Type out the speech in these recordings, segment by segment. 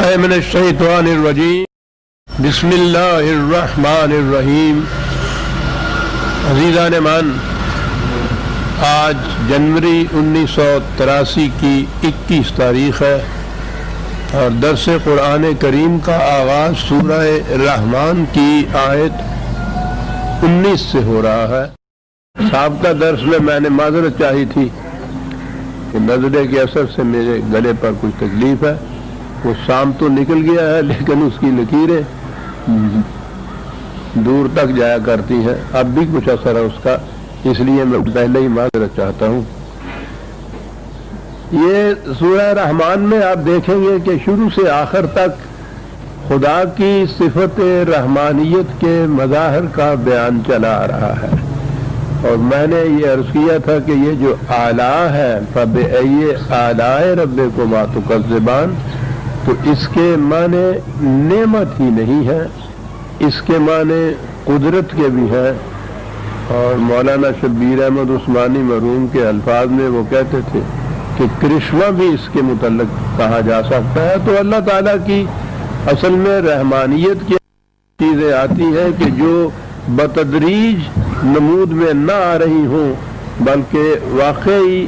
باللہ من الشیطان الرجیم بسم اللہ الرحمن الرحیم۔ عزیزان مان، آج جنوری 1983 کی 21 تاریخ ہے اور درس قرآن کریم کا آغاز سورہ رحمان کی آیت 19 سے ہو رہا ہے۔ سابقہ درس میں نے معذرت چاہی تھی کہ نزلے کے اثر سے میرے گلے پر کچھ تکلیف ہے، وہ شام تو نکل گیا ہے لیکن اس کی لکیریں دور تک جایا کرتی ہیں، اب بھی کچھ اثر ہے اس کا، اس لیے میں پہلے ہی معذرت چاہتا ہوں۔ یہ سورہ رحمان میں آپ دیکھیں گے کہ شروع سے آخر تک خدا کی صفت رحمانیت کے مظاہر کا بیان چلا آ رہا ہے، اور میں نے یہ عرض کیا تھا کہ یہ جو آلاء ہے فَبِأَيِّ آلَاءِ رَبِّكُمَا تُكَذِّبَانِ، تو اس کے معنی نعمت ہی نہیں ہے، اس کے معنی قدرت کے بھی ہیں، اور مولانا شبیر احمد عثمانی مرحوم کے الفاظ میں وہ کہتے تھے کہ کرشمہ بھی اس کے متعلق کہا جا سکتا ہے۔ تو اللہ تعالیٰ کی اصل میں رحمانیت کی چیزیں آتی ہیں کہ جو بتدریج نمود میں نہ آ رہی ہوں بلکہ واقعی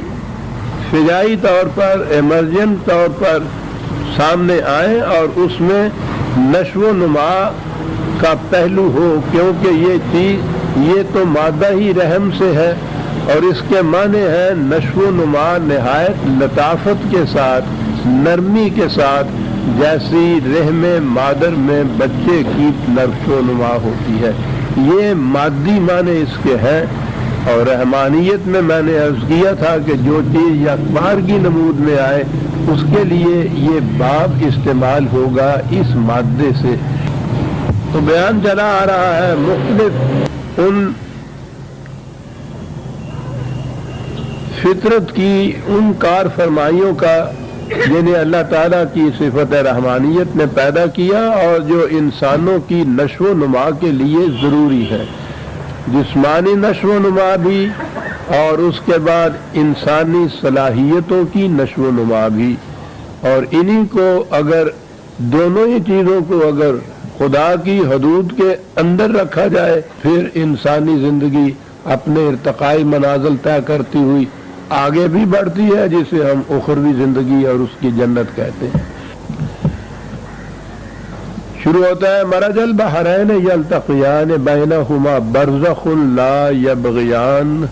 فضائی طور پر ایمرجنٹ طور پر سامنے آئیں، اور اس میں نشو و نما کا پہلو ہو، کیونکہ یہ چیز یہ تو مادہ ہی رحم سے ہے، اور اس کے معنی ہے نشو و نما نہایت لطافت کے ساتھ، نرمی کے ساتھ، جیسی رحم مادر میں بچے کی نشو و نما ہوتی ہے، یہ مادی معنی اس کے ہیں۔ اور رحمانیت میں نے عرض کیا تھا کہ جو چیز یکبارگی نمود میں آئے اس کے لیے یہ باب استعمال ہوگا اس مادے سے۔ تو بیان چلا آ رہا ہے مختلف ان فطرت کی ان کار فرمائیوں کا جنہیں اللہ تعالیٰ کی صفت رحمانیت نے پیدا کیا اور جو انسانوں کی نشو و نما کے لیے ضروری ہے، جسمانی نشو و نما بھی اور اس کے بعد انسانی صلاحیتوں کی نشو و نما بھی، اور انہی کو اگر دونوں ہی چیزوں کو اگر خدا کی حدود کے اندر رکھا جائے پھر انسانی زندگی اپنے ارتقائی منازل طے کرتی ہوئی آگے بھی بڑھتی ہے، جسے ہم اخروی زندگی اور اس کی جنت کہتے ہیں۔ شروع ہوتا ہے مرج البحرین یلتقیان بینہما برزخ لا یبغیان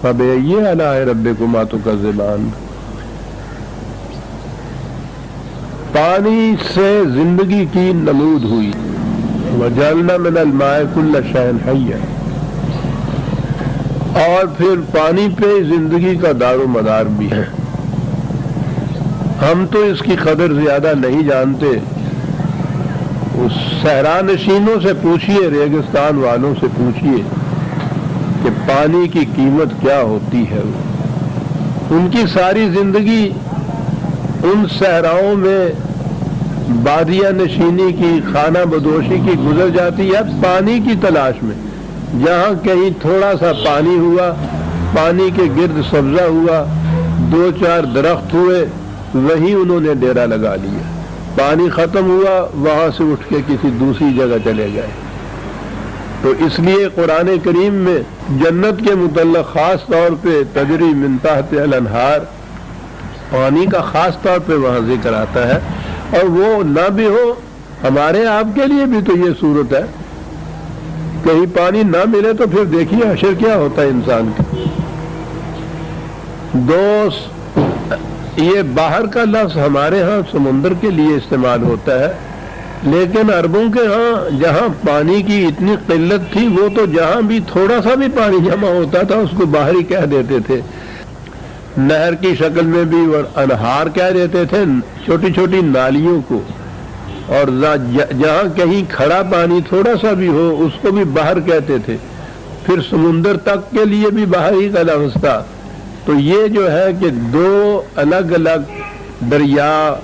فبأی آلاء ربکما تکذبان۔ پانی سے زندگی کی نمود ہوئی، وجعلنا من الماء کل شیء حی، اور پھر پانی پہ زندگی کا دار و مدار بھی ہے۔ ہم تو اس کی قدر زیادہ نہیں جانتے، اس صحرا نشینوں سے پوچھئے، ریگستان والوں سے پوچھئے کہ پانی کی قیمت کیا ہوتی ہے۔ ان کی ساری زندگی ان صحراؤں میں بادیہ نشینی کی، خانہ بدوشی کی گزر جاتی ہے پانی کی تلاش میں۔ جہاں کہیں تھوڑا سا پانی ہوا، پانی کے گرد سبزہ ہوا، دو چار درخت ہوئے، وہیں انہوں نے ڈیرا لگا لیا۔ پانی ختم ہوا، وہاں سے اٹھ کے کسی دوسری جگہ چلے گئے۔ تو اس لیے قرآن کریم میں جنت کے متعلق خاص طور پہ تجری من تحت الانہار، پانی کا خاص طور پہ وہاں ذکر آتا ہے، اور وہ نہ بھی ہو ہمارے آپ کے لیے بھی تو یہ صورت ہے، کہیں پانی نہ ملے تو پھر دیکھیے حشر کیا ہوتا ہے انسان کا۔ دوست، یہ باہر کا لفظ ہمارے ہاں سمندر کے لیے استعمال ہوتا ہے، لیکن عربوں کے ہاں جہاں پانی کی اتنی قلت تھی وہ تو جہاں بھی تھوڑا سا بھی پانی جمع ہوتا تھا اس کو باہر ہی کہہ دیتے تھے، نہر کی شکل میں بھی، اور انہار کہہ دیتے تھے چھوٹی چھوٹی نالیوں کو، اور جہاں کہیں کھڑا پانی تھوڑا سا بھی ہو اس کو بھی باہر کہتے تھے۔ پھر سمندر تک کے لیے بھی باہر ہی کا لفظ تھا۔ تو یہ جو ہے کہ دو الگ الگ دریا،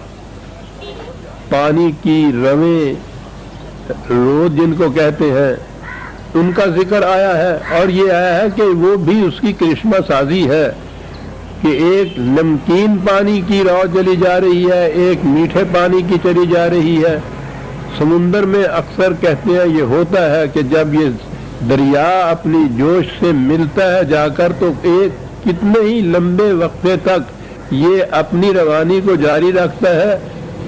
پانی کی رویں، رود جن کو کہتے ہیں، ان کا ذکر آیا ہے، اور یہ آیا ہے کہ وہ بھی اس کی کرشمہ سازی ہے، کہ ایک نمکین پانی کی راہ چلی جا رہی ہے، ایک میٹھے پانی کی چلی جا رہی ہے۔ سمندر میں اکثر کہتے ہیں یہ ہوتا ہے کہ جب یہ دریا اپنی جوش سے ملتا ہے جا کر تو ایک کتنے ہی لمبے وقفے تک یہ اپنی روانی کو جاری رکھتا ہے۔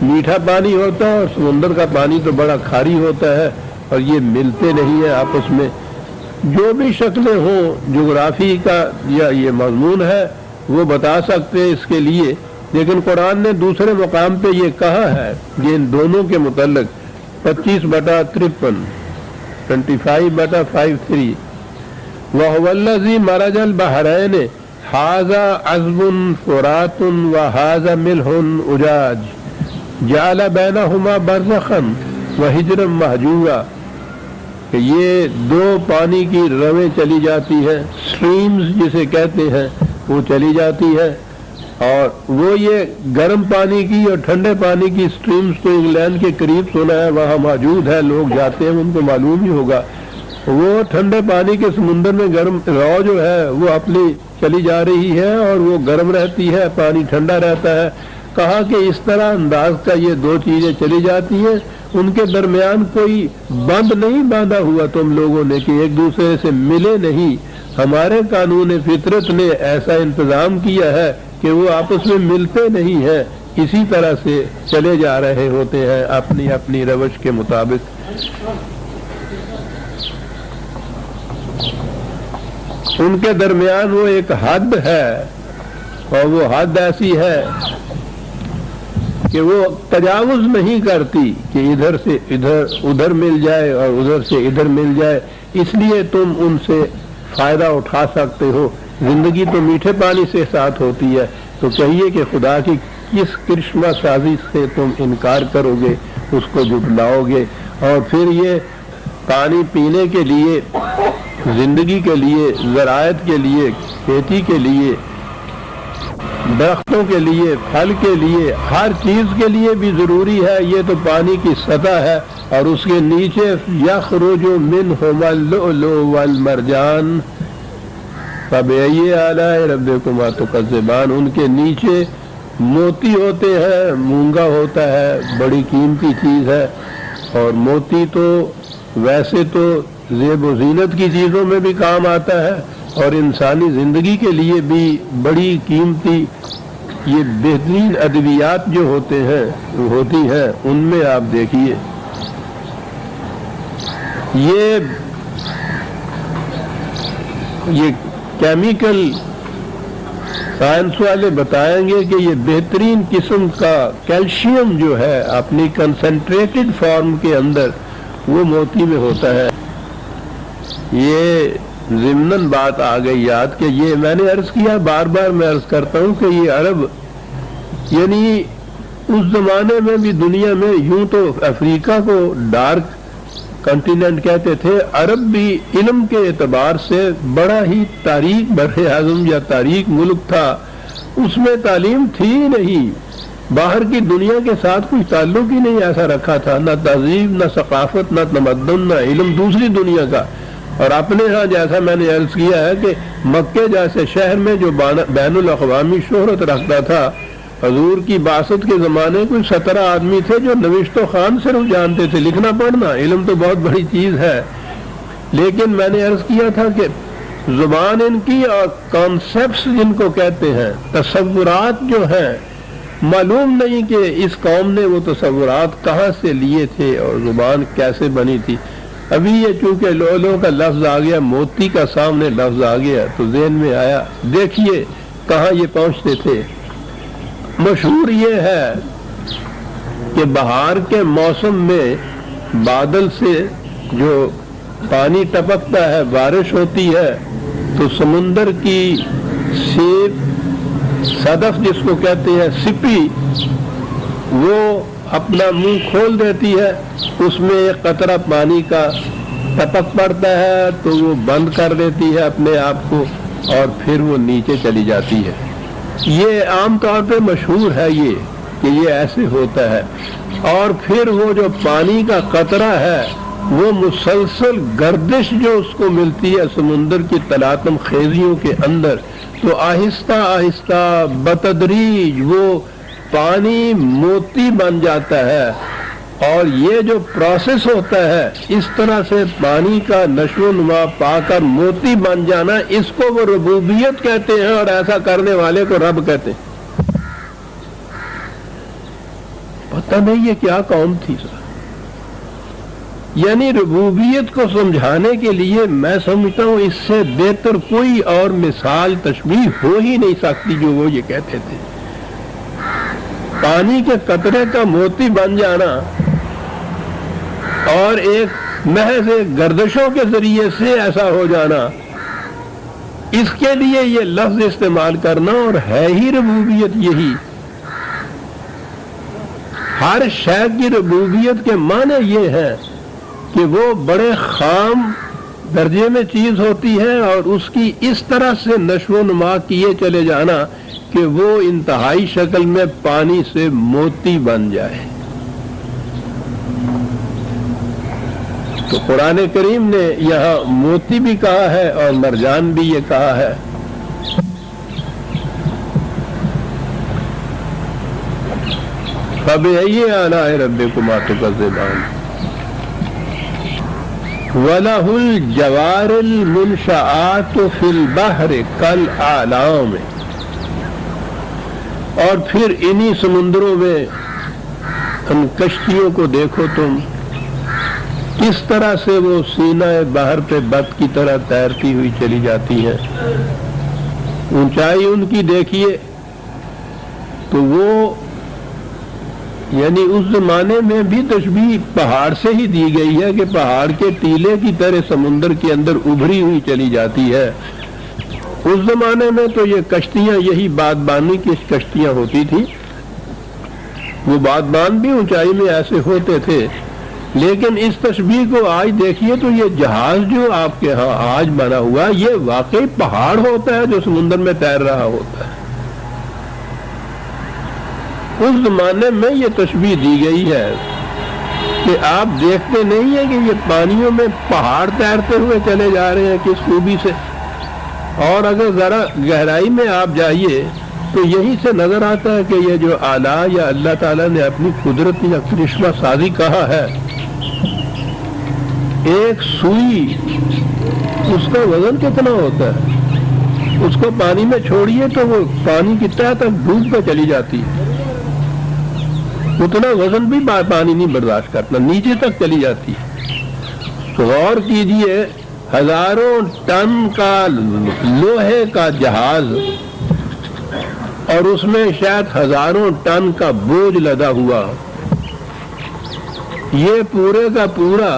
میٹھا پانی ہوتا ہے اور سمندر کا پانی تو بڑا کھاری ہوتا ہے اور یہ ملتے نہیں ہیں آپس میں۔ جو بھی شکلیں ہوں جغرافی کا یا یہ مضمون ہے وہ بتا سکتے ہیں اس کے لیے، لیکن قرآن نے دوسرے مقام پہ یہ کہا ہے یہ ان دونوں کے متعلق 25/53 25/53 وَهُوَ الَّذِي مَرَجَ الْبَحْرَيْنِ هَٰذَا عَذْبٌ فُرَاتٌ وَهَٰذَا مِلْحٌ أُجَاجٌ جَعَلَ بَيْنَهُمَا بَرْزَخًا وَحِجْرًا مَّحْجُورًا کہ یہ دو پانی کی رویں چلی جاتی ہیں، سٹریمز جسے کہتے ہیں، وہ چلی جاتی ہے، اور وہ یہ گرم پانی کی اور ٹھنڈے پانی کی سٹریمز تو انگلینڈ کے قریب سنا ہے، وہاں موجود ہے، لوگ جاتے ہیں ان کو معلوم ہی ہوگا۔ وہ ٹھنڈے پانی کے سمندر میں گرم رو جو ہے وہ اپنی چلی جا رہی ہے اور وہ گرم رہتی ہے، پانی ٹھنڈا رہتا ہے۔ کہا کہ اس طرح انداز کا یہ دو چیزیں چلی جاتی ہیں، ان کے درمیان کوئی بند نہیں باندھا ہوا تم لوگوں نے کہ ایک دوسرے سے ملے نہیں۔ ہمارے قانون فطرت نے ایسا انتظام کیا ہے کہ وہ آپس میں ملتے نہیں ہیں، اسی طرح سے چلے جا رہے ہوتے ہیں اپنی اپنی روش کے مطابق۔ ان کے درمیان وہ ایک حد ہے اور وہ حد ایسی ہے کہ وہ تجاوز نہیں کرتی کہ ادھر سے ادھر مل جائے اور ادھر سے ادھر مل جائے، اس لیے تم ان سے فائدہ اٹھا سکتے ہو۔ زندگی تو میٹھے پانی سے ساتھ ہوتی ہے، تو کہیے کہ خدا کی کس کرشمہ سازی سے تم انکار کرو گے، اس کو جھٹلاؤ گے، اور پھر یہ پانی پینے کے لیے، زندگی کے لیے، زراعت کے لیے، کھیتی کے لیے، درختوں کے لیے، پھل کے لیے، ہر چیز کے لیے بھی ضروری ہے۔ یہ تو پانی کی سطح ہے اور اس کے نیچے یخرج منہما اللؤلؤ والمرجان فبأي آلاء ربكما تكذبان، ان کے نیچے موتی ہوتے ہیں، مونگا ہوتا ہے، بڑی قیمتی چیز ہے، اور موتی تو ویسے تو زیب و زینت کی چیزوں میں بھی کام آتا ہے اور انسانی زندگی کے لیے بھی بڑی قیمتی، یہ بہترین ادویات جو ہوتی ہیں ان میں آپ دیکھیے یہ کیمیکل سائنس والے بتائیں گے کہ یہ بہترین قسم کا کیلشیم جو ہے اپنی کنسنٹریٹڈ فارم کے اندر وہ موتی میں ہوتا ہے۔ یہ ضمناً بات آ گئی یاد کہ یہ میں نے عرض کیا، بار بار میں عرض کرتا ہوں کہ یہ عرب، یعنی اس زمانے میں بھی دنیا میں یوں تو افریقہ کو ڈارک کنٹیننٹ کہتے تھے، عرب بھی علم کے اعتبار سے بڑا ہی تاریک بر اعظم یا تاریک ملک تھا، اس میں تعلیم تھی ہی نہیں، باہر کی دنیا کے ساتھ کوئی تعلق ہی نہیں ایسا رکھا تھا، نہ تہذیب، نہ ثقافت، نہ تمدن، نہ علم دوسری دنیا کا۔ اور اپنے ہاں جیسا میں نے عرض کیا ہے کہ مکے جیسے شہر میں جو بین الاقوامی شہرت رکھتا تھا، حضور کی بعثت کے زمانے کوئی 17 آدمی تھے جو نوشت و خوان صرف جانتے تھے، لکھنا پڑھنا، علم تو بہت بڑی چیز ہے، لیکن میں نے عرض کیا تھا کہ زبان ان کی اور کانسیپٹس جن کو کہتے ہیں، تصورات جو ہیں، معلوم نہیں کہ اس قوم نے وہ تصورات کہاں سے لیے تھے اور زبان کیسے بنی تھی۔ ابھی یہ چونکہ لؤلؤ کا لفظ آ گیا، موتی کا سامنے لفظ آ گیا تو ذہن میں آیا، دیکھیے کہاں یہ پہنچتے تھے۔ مشہور یہ ہے کہ بہار کے موسم میں بادل سے جو پانی ٹپکتا ہے، بارش ہوتی ہے، تو سمندر کی سیپ، صدف جس کو کہتے ہیں، سپی، وہ اپنا منہ کھول دیتی ہے، اس میں ایک قطرہ پانی کا ٹپک پڑتا ہے تو وہ بند کر دیتی ہے اپنے آپ کو اور پھر وہ نیچے چلی جاتی ہے۔ یہ عام طور پہ مشہور ہے یہ کہ یہ ایسے ہوتا ہے، اور پھر وہ جو پانی کا قطرہ ہے وہ مسلسل گردش جو اس کو ملتی ہے سمندر کی تلاطم خیزیوں کے اندر، تو آہستہ آہستہ بتدریج وہ پانی موتی بن جاتا ہے، اور یہ جو پروسیس ہوتا ہے اس طرح سے پانی کا نشو و نما پا کر موتی بن جانا، اس کو وہ ربوبیت کہتے ہیں، اور ایسا کرنے والے کو رب کہتے ہیں۔ پتہ نہیں یہ کیا قوم تھی سر۔ یعنی ربوبیت کو سمجھانے کے لیے میں سمجھتا ہوں اس سے بہتر کوئی اور مثال تشبیہ ہو ہی نہیں سکتی جو وہ یہ کہتے تھے۔ پانی کے قطرے کا موتی بن جانا اور ایک محض گردشوں کے ذریعے سے ایسا ہو جانا، اس کے لیے یہ لفظ استعمال کرنا، اور ہے ہی ربوبیت یہی۔ ہر شے کی ربوبیت کے معنی یہ ہے کہ وہ بڑے خام درجے میں چیز ہوتی ہے، اور اس کی اس طرح سے نشو و نما کیے چلے جانا کہ وہ انتہائی شکل میں پانی سے موتی بن جائے۔ تو قرآن کریم نے یہاں موتی بھی کہا ہے اور مرجان بھی یہ کہا ہے۔ فَبِأَيِّ آلَاءِ رَبِّكُمَا تُكَذِّبَانِ وَلَهُ الْجَوَارِ الْمُنشَآتُ فِي الْبَحْرِ كَالْأَعْلَامِ، اور پھر انہی سمندروں میں ان کشتیوں کو دیکھو تم، کس طرح سے وہ سینہ بحر پہ بت کی طرح تیرتی ہوئی چلی جاتی ہیں۔ اونچائی ان کی دیکھیے تو وہ یعنی اس زمانے میں بھی تشبیہ پہاڑ سے ہی دی گئی ہے کہ پہاڑ کے ٹیلے کی طرح سمندر کے اندر ابھری ہوئی چلی جاتی ہے۔ اس زمانے میں تو یہ کشتیاں یہی بادبانی کی کشتیاں ہوتی تھی، وہ بادبان بھی اونچائی میں ایسے ہوتے تھے، لیکن اس تشبیہ کو آج دیکھیے تو یہ جہاز جو آپ کے ہاں آج بنا ہوا یہ واقعی پہاڑ ہوتا ہے جو سمندر میں تیر رہا ہوتا ہے۔ اس زمانے میں یہ تشبیہ دی گئی ہے کہ آپ دیکھتے نہیں ہیں کہ یہ پانیوں میں پہاڑ تیرتے ہوئے چلے جا رہے ہیں کس خوبی سے، اور اگر ذرا گہرائی میں آپ جائیے تو یہی سے نظر آتا ہے کہ یہ جو آلہ یا اللہ تعالیٰ نے اپنی قدرت یا کرشمہ سازی کہا ہے، ایک سوئی اس کا وزن کتنا ہوتا ہے، اس کو پانی میں چھوڑیے تو وہ پانی کی تہ تک ڈوب کر چلی جاتی ہے، اتنا وزن بھی پانی نہیں برداشت کرتا، نیچے تک چلی جاتی ہے۔ غور کیجئے، ہزاروں ٹن کا لوہے کا جہاز اور اس میں شاید ہزاروں ٹن کا بوجھ لدا ہوا، یہ پورے کا پورا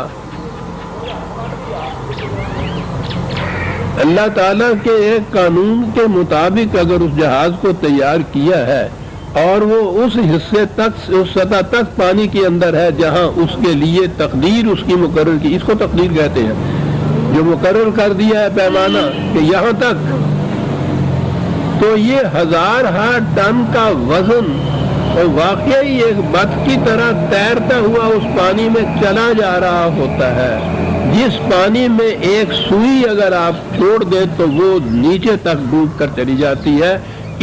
اللہ تعالیٰ کے ایک قانون کے مطابق اگر اس جہاز کو تیار کیا ہے اور وہ اس حصے تک، اس سطح تک پانی کے اندر ہے جہاں اس کے لیے تقدیر اس کی مقرر کی، اس کو تقدیر کہتے ہیں، جو مقرر کر دیا ہے پیمانہ کہ یہاں تک، تو یہ ہزار ٹن کا وزن اور واقعی ایک بت کی طرح تیرتا ہوا اس پانی میں چلا جا رہا ہوتا ہے، جس پانی میں ایک سوئی اگر آپ چھوڑ دیں تو وہ نیچے تک ڈوب کر چلی جاتی ہے۔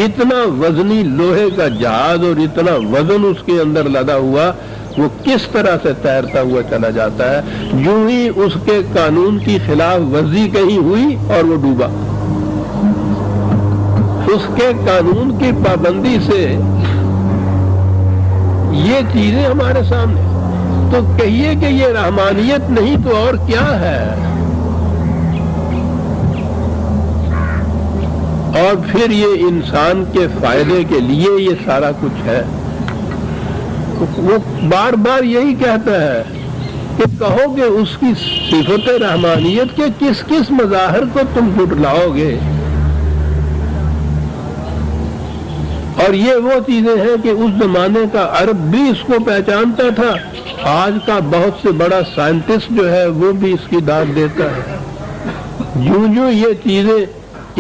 اتنا وزنی لوہے کا جہاز اور اتنا وزن اس کے اندر لدا ہوا، وہ کس طرح سے تیرتا ہوا چلا جاتا ہے، یوں ہی اس کے قانون کی خلاف ورزی کہیں ہوئی اور وہ ڈوبا۔ اس کے قانون کی پابندی سے یہ چیزیں ہمارے سامنے، تو کہیے کہ یہ رحمانیت نہیں تو اور کیا ہے؟ اور پھر یہ انسان کے فائدے کے لیے یہ سارا کچھ ہے۔ وہ بار بار یہی کہتا ہے کہ کہو کہ اس کی صفت رحمانیت کے کس کس مظاہر کو تم جھٹلاؤ گے، اور یہ وہ چیزیں ہیں کہ اس زمانے کا عرب بھی اس کو پہچانتا تھا، آج کا بہت سے بڑا سائنٹسٹ جو ہے وہ بھی اس کی داد دیتا ہے۔ یوں یوں یہ چیزیں،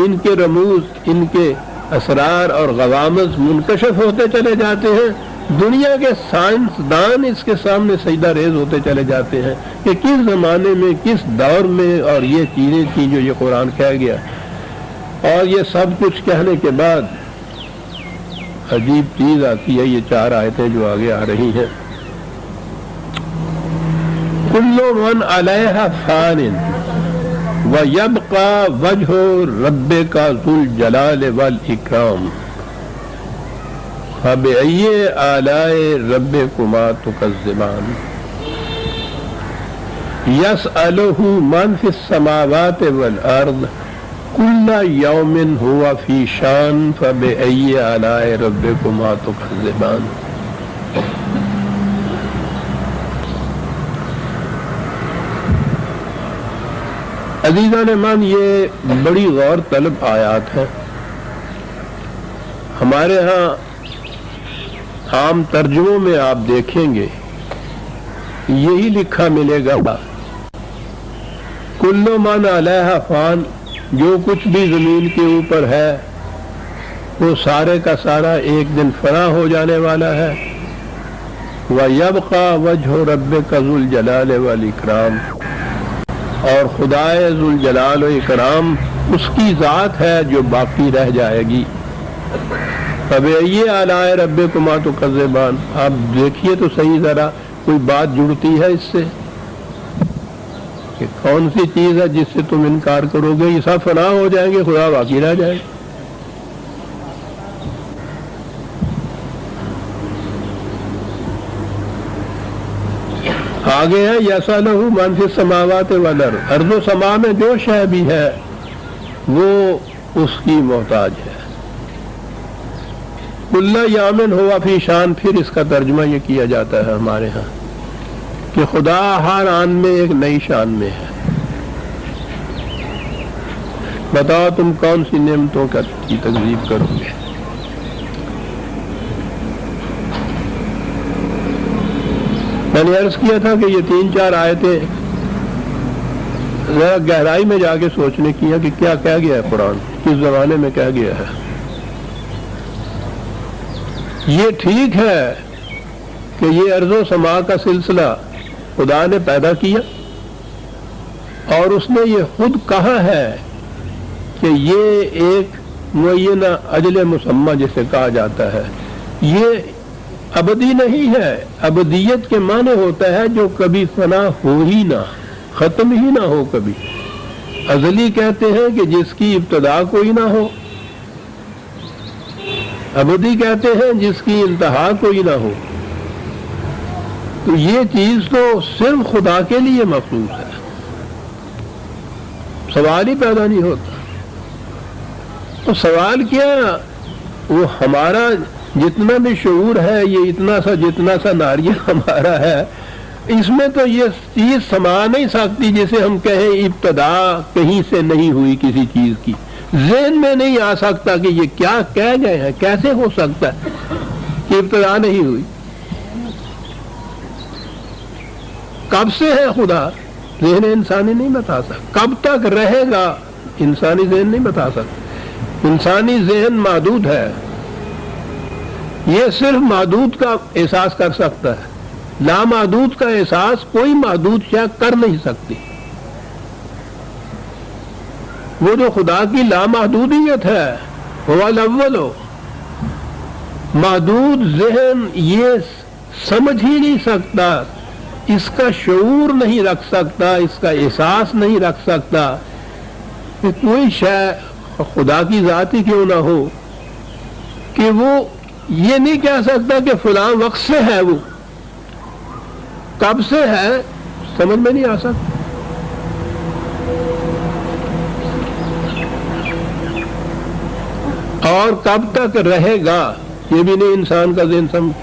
ان کے رموز، ان کے اسرار اور غوامض منکشف ہوتے چلے جاتے ہیں، دنیا کے سائنسدان اس کے سامنے سجدہ ریز ہوتے چلے جاتے ہیں کہ کس زمانے میں، کس دور میں اور یہ چیزیں تھیں جو یہ قرآن کہہ گیا۔ اور یہ سب کچھ کہنے کے بعد عجیب چیز آتی ہے، یہ 4 آیتیں جو آگے آ رہی ہیں. کل من علیہا فان ویبقى وجہ ربک ذو الجلال والاکرام فبأي آلاء ربکما تکذبان یسألہ من فی السماوات والارض کل یوم ہوا فی شان فبأي آلاء ربکما تکذبان. عزیزان من، یہ بڑی غور طلب آیات ہیں. ہمارے ہاں عام ترجموں میں آپ دیکھیں گے یہی لکھا ملے گا، کل من علیہا فان، جو کچھ بھی زمین کے اوپر ہے وہ سارے کا سارا ایک دن فنا ہو جانے والا ہے. وَيَبْقَى وَجْهُ رَبِّكَ ذُو الْجَلَالِ وَالْإِكْرَامِ، اور خدائے ذو الجلال و اکرام اس کی ذات ہے جو باقی رہ جائے گی. فَبِأَيِّ آلَاءِ رَبِّكُمَا تُكَذِّبَانِ، آپ دیکھیے تو صحیح ذرا کوئی بات جڑتی ہے اس سے کہ کون سی چیز ہے جس سے تم انکار کرو گے؟ یہ سب فنا ہو جائیں گے، خدا باقی رہ جائے گا. آگے ہے یسألہ من فی السماوات والارض، ارض و سما میں جو شے بھی ہے وہ اس کی محتاج ہے. کل یوم ہوا فی شان، پھر اس کا ترجمہ یہ کیا جاتا ہے ہمارے ہاں کہ خدا ہر آن میں ایک نئی شان میں ہے. بتاؤ تم کون سی نعمتوں کی تکذیب کرو گے؟ میں نے عرض کیا تھا کہ یہ 3-4 آیتیں ذرا گہرائی میں جا کے سوچنے کی ہے کہ کیا کہہ گیا ہے قرآن، کس زمانے میں کہہ گیا ہے. یہ ٹھیک ہے کہ یہ ارض و سما کا سلسلہ خدا نے پیدا کیا اور اس نے یہ خود کہا ہے کہ یہ ایک معینہ اجل مسمى جسے کہا جاتا ہے، یہ ابدی نہیں ہے. ابدیت کے معنی ہوتا ہے جو کبھی فنا ہو ہی نہ، ختم ہی نہ ہو کبھی. ازلی کہتے ہیں کہ جس کی ابتدا کوئی نہ ہو، ابدی کہتے ہیں جس کی انتہا کوئی نہ ہو. تو یہ چیز تو صرف خدا کے لیے مخصوص ہے، سوال ہی پیدا نہیں ہوتا. تو سوال کیا، وہ ہمارا جتنا بھی شعور ہے، یہ جتنا سا ناریل ہمارا ہے، اس میں تو یہ چیز سما نہیں سکتی جسے ہم کہیں ابتدا کہیں سے نہیں ہوئی کسی چیز کی. ذہن میں نہیں آ سکتا کہ یہ کیا کہہ گئے ہیں، کیسے ہو سکتا ہے کہ ابتدا نہیں ہوئی. کب سے ہے خدا، ذہن انسانی نہیں بتا سکتا. کب تک رہے گا، انسانی ذہن نہیں بتا سکتا. انسانی ذہن محدود ہے، یہ صرف محدود کا احساس کر سکتا ہے. لامحدود کا احساس کوئی محدود شے کر نہیں سکتی. وہ جو خدا کی لامحدودیت ہے وہ الاول، محدود ذہن یہ سمجھ ہی نہیں سکتا، اس کا شعور نہیں رکھ سکتا، اس کا احساس نہیں رکھ سکتا کہ کوئی شے خدا کی ذات ہی کیوں نہ ہو کہ وہ یہ نہیں کہہ سکتا کہ فلاں وقت سے ہے، وہ کب سے ہے سمجھ میں نہیں آ سکتا. اور کب تک رہے گا یہ بھی نہیں انسان کا ذہن سمجھ.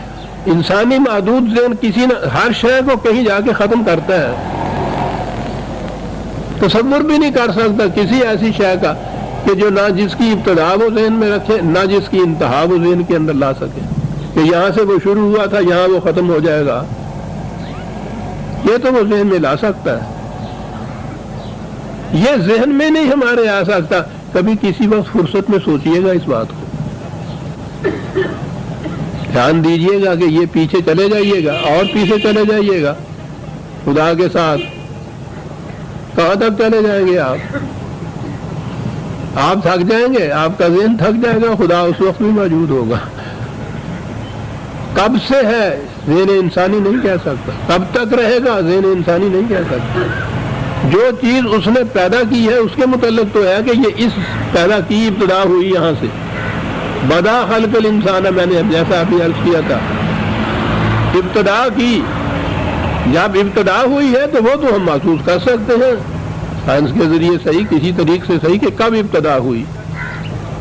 انسانی محدود ذہن کسی نہ ہر شے کو کہیں جا کے ختم کرتا ہے. تصور بھی نہیں کر سکتا کسی ایسی شے کا کہ جو نہ جس کی ابتدا وہ ذہن میں رکھے، نہ جس کی انتہا وہ ذہن کے اندر لا سکے کہ یہاں سے وہ شروع ہوا تھا یہاں وہ ختم ہو جائے گا. یہ تو وہ ذہن میں لا سکتا ہے، یہ ذہن میں نہیں ہمارے آ سکتا. کبھی کسی وقت فرصت میں سوچئے گا اس بات کو، دھیان دیجئے گا کہ یہ پیچھے چلے جائیے گا اور پیچھے چلے جائیے گا خدا کے ساتھ. کہاں تک چلے جائیں گے آپ؟ آپ تھک جائیں گے، آپ کا ذہن تھک جائے گا، خدا اس وقت بھی موجود ہوگا۔ کب سے ہے ذہن انسانی نہیں کہہ سکتا، کب تک رہے گا ذہن انسانی نہیں کہہ سکتا۔ جو چیز اس نے پیدا کی ہے اس کے متعلق تو ہے کہ یہ اس پیدا کی ابتدا ہوئی یہاں سے، بدا خلق الانسان، میں نے جیسا ابھی عرض کیا تھا، ابتدا کی، جب ابتدا ہوئی ہے تو وہ تو ہم محسوس کر سکتے ہیں سائنس کے ذریعے صحیح، کسی طریقے سے صحیح کہ کب ابتدا ہوئی،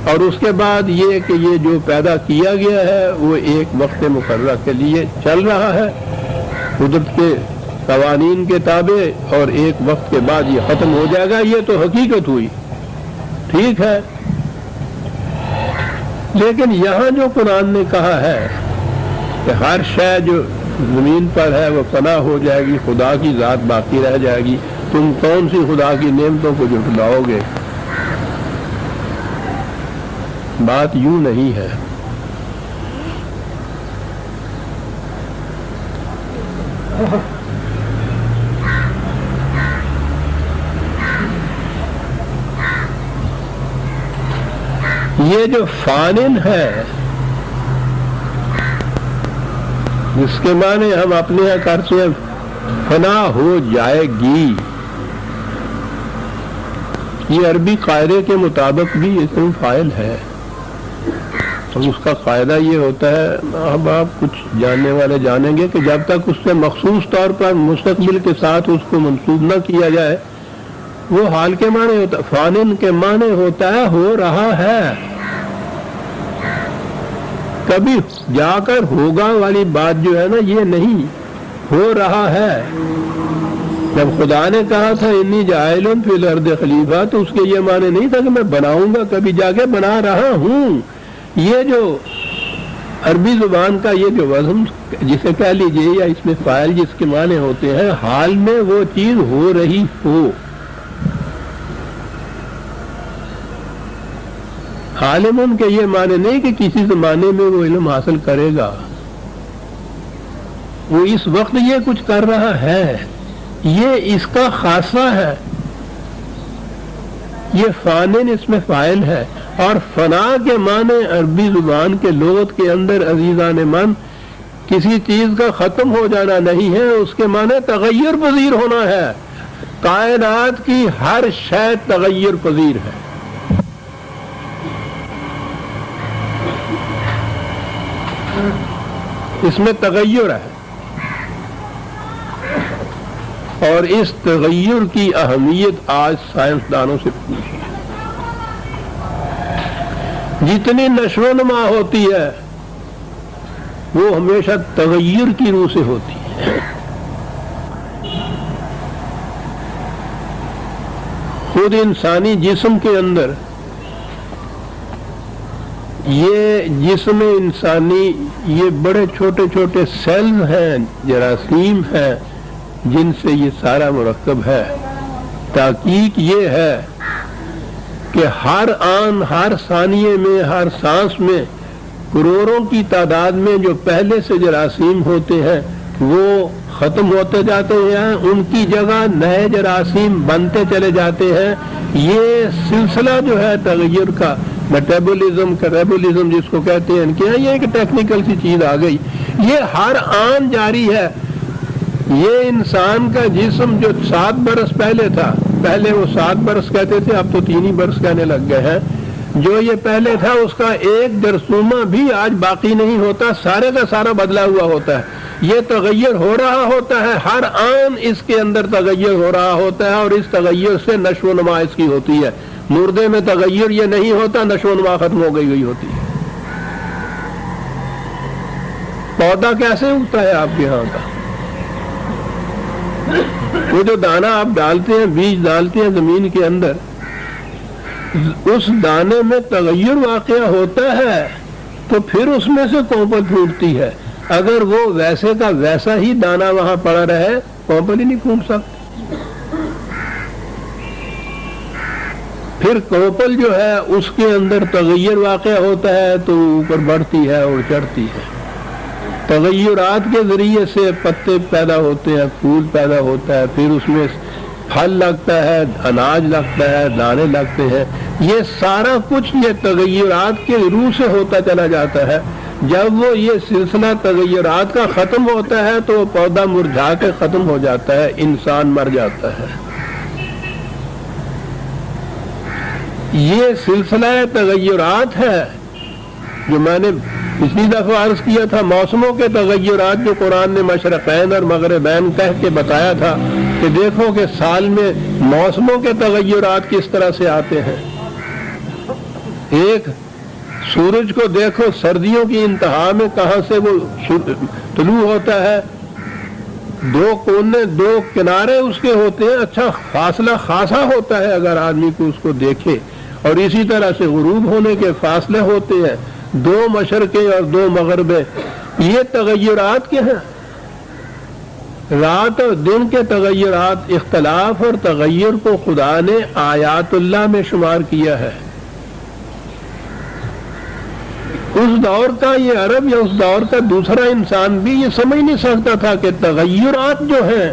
اور اس کے بعد یہ کہ یہ جو پیدا کیا گیا ہے وہ ایک وقت مقررہ کے لیے چل رہا ہے قدرت کے قوانین کے تابع، اور ایک وقت کے بعد یہ ختم ہو جائے گا۔ یہ تو حقیقت ہوئی، ٹھیک ہے، لیکن یہاں جو قرآن نے کہا ہے کہ ہر شے جو زمین پر ہے وہ فنا ہو جائے گی، خدا کی ذات باقی رہ جائے گی، تم کون سی خدا کی نعمتوں کو جھٹلاؤ گے؟ بات یوں نہیں ہے۔ یہ جو فانن ہے، جس کے معنی ہم اپنے یہاں کرتے ہیں فنا ہو جائے گی، یہ عربی قاعدے کے مطابق بھی اسم فاعل ہے، اور اس کا قاعدہ یہ ہوتا ہے، اب آپ کچھ جاننے والے جانیں گے کہ جب تک اس سے مخصوص طور پر مستقبل کے ساتھ اس کو منسوب نہ کیا جائے وہ حال کے معنی ہوتا ہے۔ فانن کے معنی ہوتا ہے ہو رہا ہے، کبھی جا کر ہوگا والی بات جو ہے نا یہ نہیں، ہو رہا ہے۔ جب خدا نے کہا تھا انی جاعل فی الارض خلیفہ، تو اس کے یہ معنی نہیں تھا کہ میں بناؤں گا، کبھی جا کے بنا رہا ہوں۔ یہ جو عربی زبان کا یہ جو وزن جسے کہہ لیجئے یا اس میں فاعل جس کے معنی ہوتے ہیں، حال میں وہ چیز ہو رہی ہو، عالم ان کے یہ معنی نہیں کہ کسی زمانے میں وہ علم حاصل کرے گا، وہ اس وقت یہ کچھ کر رہا ہے، یہ اس کا خاصہ ہے، یہ فانن اس میں فاعل ہے۔ اور فنا کے معنی عربی زبان کے لغت کے اندر عزیزان من کسی چیز کا ختم ہو جانا نہیں ہے، اس کے معنی تغیر پذیر ہونا ہے۔ کائنات کی ہر شے تغیر پذیر ہے، اس میں تغیر ہے، اور اس تغیر کی اہمیت آج سائنسدانوں سے پوچھی ہے۔ جتنی نشو و نما ہوتی ہے وہ ہمیشہ تغیر کی روح سے ہوتی ہے۔ خود انسانی جسم کے اندر یہ جسم انسانی یہ بڑے چھوٹے چھوٹے سیلز ہیں، جراثیم ہیں، جن سے یہ سارا مرکب ہے۔ تحقیق یہ ہے کہ ہر آن، ہر ثانیے میں، ہر سانس میں کروڑوں کی تعداد میں جو پہلے سے جراثیم ہوتے ہیں وہ ختم ہوتے جاتے ہیں، ان کی جگہ نئے جراثیم بنتے چلے جاتے ہیں۔ یہ سلسلہ جو ہے تغیر کا، میٹابولزم کریبولزم جس کو کہتے ہیں، ان کے یہاں یہ ایک ٹیکنیکل سی چیز آ گئی، یہ ہر آن جاری ہے۔ یہ انسان کا جسم جو 7 برس پہلے تھا، پہلے وہ 7 برس کہتے تھے، اب تو 3 ہی برس کہنے لگ گئے ہیں، جو یہ پہلے تھا اس کا ایک جرثومہ بھی آج باقی نہیں ہوتا، سارے کا سارا بدلا ہوا ہوتا ہے۔ یہ تغیر ہو رہا ہوتا ہے، ہر آن اس کے اندر تغیر ہو رہا ہوتا ہے، اور اس تغیر سے نشو و نما اس کی ہوتی ہے۔ مردے میں تغیر یہ نہیں ہوتا، نشو و نما ختم ہو گئی ہوتی ہے۔ پودا کیسے اگتا ہے آپ کے یہاں کا؟ وہ جو دانہ آپ ڈالتے ہیں، بیج ڈالتے ہیں زمین کے اندر، اس دانے میں تغیر واقع ہوتا ہے تو پھر اس میں سے کونپل پھوٹتی ہے۔ اگر وہ ویسے کا ویسا ہی دانہ وہاں پڑا رہے، کونپل ہی نہیں پھوٹ سکتی۔ پھر کونپل جو ہے اس کے اندر تغیر واقع ہوتا ہے تو اوپر بڑھتی ہے اور چڑھتی ہے۔ تغیرات کے ذریعے سے پتے پیدا ہوتے ہیں، پھول پیدا ہوتا ہے، پھر اس میں پھل لگتا ہے، اناج لگتا ہے، دانے لگتے ہیں۔ یہ سارا کچھ یہ تغیرات کے روح سے ہوتا چلا جاتا ہے. جب وہ یہ سلسلہ تغیرات کا ختم ہوتا ہے تو وہ پودا مرجھا کے ختم ہو جاتا ہے، انسان مر جاتا ہے. یہ سلسلہ تغیرات ہے جو میں نے پچھلی دفعہ عرض کیا تھا. موسموں کے تغیرات جو قرآن نے مشرقین اور مغربین کہہ کے بتایا تھا کہ دیکھو کہ سال میں موسموں کے تغیرات کس طرح سے آتے ہیں. ایک سورج کو دیکھو سردیوں کی انتہا میں کہاں سے وہ طلوع ہوتا ہے، دو کونے دو کنارے اس کے ہوتے ہیں، اچھا فاصلہ خاصا ہوتا ہے اگر آدمی کو اس کو دیکھے. اور اسی طرح سے غروب ہونے کے فاصلے ہوتے ہیں، دو مشرقیں اور دو مغربیں. یہ تغیرات کے ہیں، رات اور دن کے تغیرات. اختلاف اور تغیر کو خدا نے آیات اللہ میں شمار کیا ہے. اس دور کا یہ عرب یا اس دور کا دوسرا انسان بھی یہ سمجھ نہیں سکتا تھا کہ تغیرات جو ہیں